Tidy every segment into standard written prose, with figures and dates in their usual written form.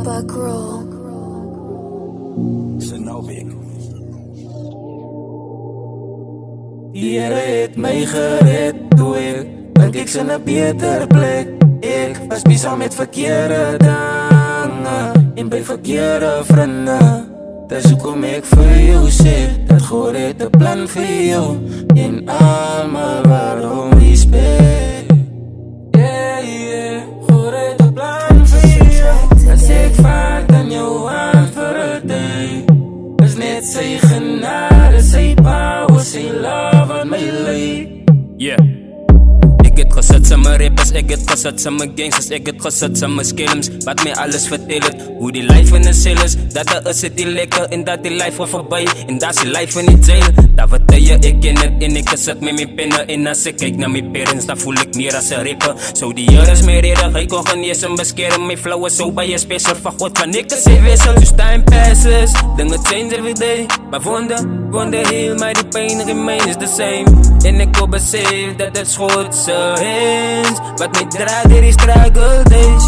Backroll. Die Here het my gered toe ek dink ek's in 'n beter plek. Ek was besig met verkeerde dinge en by verkeerde vriende. Dis hoekom ek vir jou sê dat God het 'n plan vir jou en almal waarom respect. God het 'n plan vir jou. As ek vaart aan jou aan vir 'n day, is net sy genade, sy power, sy love aan my lewe. Yeah. Ek het gesit saam met rappers, ek het gesit saam met gangsters, ek het gesit saam met skelms, wat my alles vertel het, hoe die life in 'n cell is, dat is dit die lekker en dat die life wordt voorbij, en dat is die life in die jail, dat wat jy, ek ken het en ek gesit met my penne, en as ek kyk na my parents, dan voel ek meer as 'n rapper, so die Here is my redder, hy kon genees en beskerm, my flow is so baie special, van God van ek is sy wissel, soos time passes, dinge change every day, maar wonder heel, maar die pain remains the same, en ek wil besef, dat het God se hands, wat my dra deur die struggle days,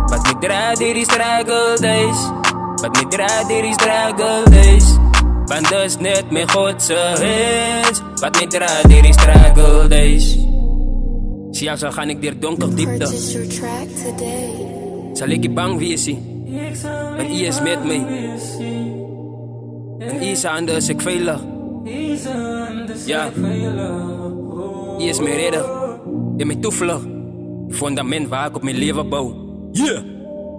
wat my dra deur die struggle days, wat my dra deur die struggle days, want dis net my God se hands, wat my dra deur die struggle days. Selfs al gaan ek deur donker diepte, Purchase your track today. sal ek nie bang wees nie, want U is met my, en U se hande is ek veilig, ja, U is my redder, en my toevlug, die fundament waar ek op my lewe bou, yeah!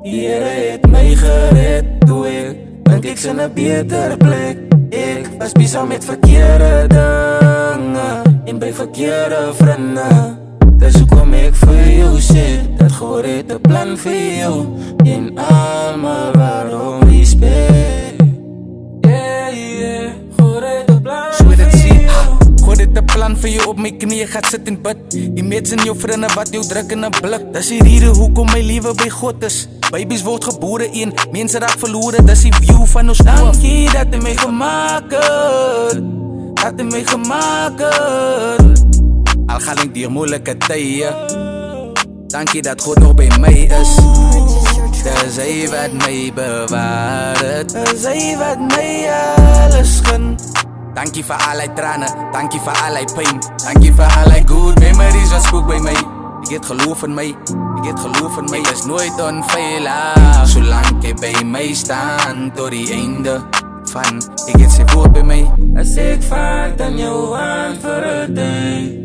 Die Here het my gered toe ek dink ek's in 'n beter plek. Ek was besig met verkeerde dinge en by verkeerde vriende. Dis hoekom ek vir jou sê dat God het 'n plan vir jou en almal waarom respect. God het 'n plan vir jou. God het 'n plan vir jou, op my knieë gaat sit en bid. Die mets en jou vriende wat jou druk in 'n blik. Dis die rede hoekom my lewe by God is. Babies word gebore en mense raak verlore. Dis die view van ons oë. Dankie dat hy my gemaak het, dat hy my gemaak het. Al gaan ek deur moeilike tye, dankie dat God nog by my is. Purchase your track Dis hy wat my bewaar het. Dis hy wat my alles gun. Dankie vir al die trane, dankie vir al die pyn, dankie vir al die good memories wat spook by my. Ek het geloof in my, ek het geloof in my, is nooit onveilig, solank jy by my staan, tot die einde van, ek het sy woord by my. As ek vaart aan jou aan vir 'n day,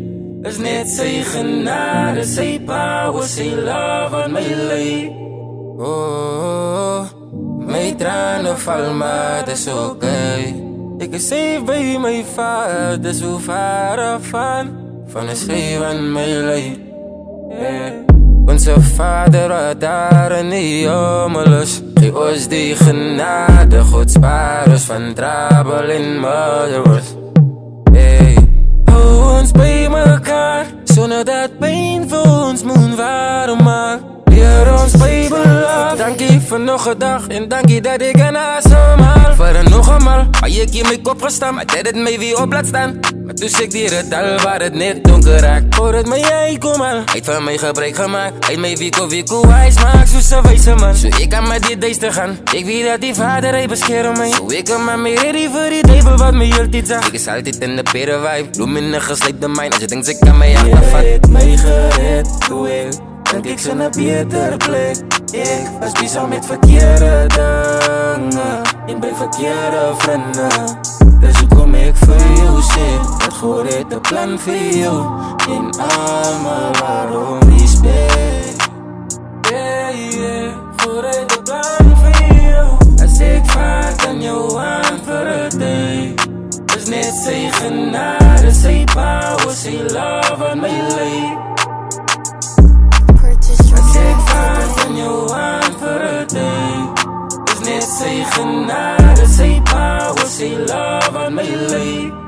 is net sy genade, sy power, sy love aan my lewe. Oh, my trane val maar dis okay. Ek is safe by my Vader, so ver af van 'n skreeu aan my lewe. Onze Vader wat daar in die hemel is, gee ons die genade, God spaar ons van trouble en murderers. Hou ons by mekaar, sonder dat pyn vir ons moet warm maak. Leer ons Bybel af, dankie vir nog 'n dag en dankie dat ek kan asemhaal. Vir nog 'n maal, baie keer my kop gestaan, maar dit het my weer op laat staan. Maar toe sê ek deur het dal waar het net donker raak, voordat my uitkom al, hy het van my gebruik gemaak, hy het my wieko wijs maak, soos 'n wyse man, so ek kan met die duister gaan, ek weet dat die Vader hy beskerm my, so ek kan maar my ready vir die duivel wat my heeltyd zag, ek is altyd in 'n betere vibe, bloem in 'n geslypte mind, as jy dink sy kan my afvat. Hy het my gered toe ek dink ek's in 'n beter plek. Ek was besig met verkeerde dinge en by verkeerde vriende. Dis hoekom ek vir jou sê dat God het 'n plan vir jou en almal waarom respect. God het 'n plan vir jou. As ek vaart aan jou aan vir 'n day, is net sy genade, sy power, sy love aan my lewe. Purchase your As ek track vaart today. aan jou aan vir 'n day, is net sy genade, sy power, sy love aan my lewe.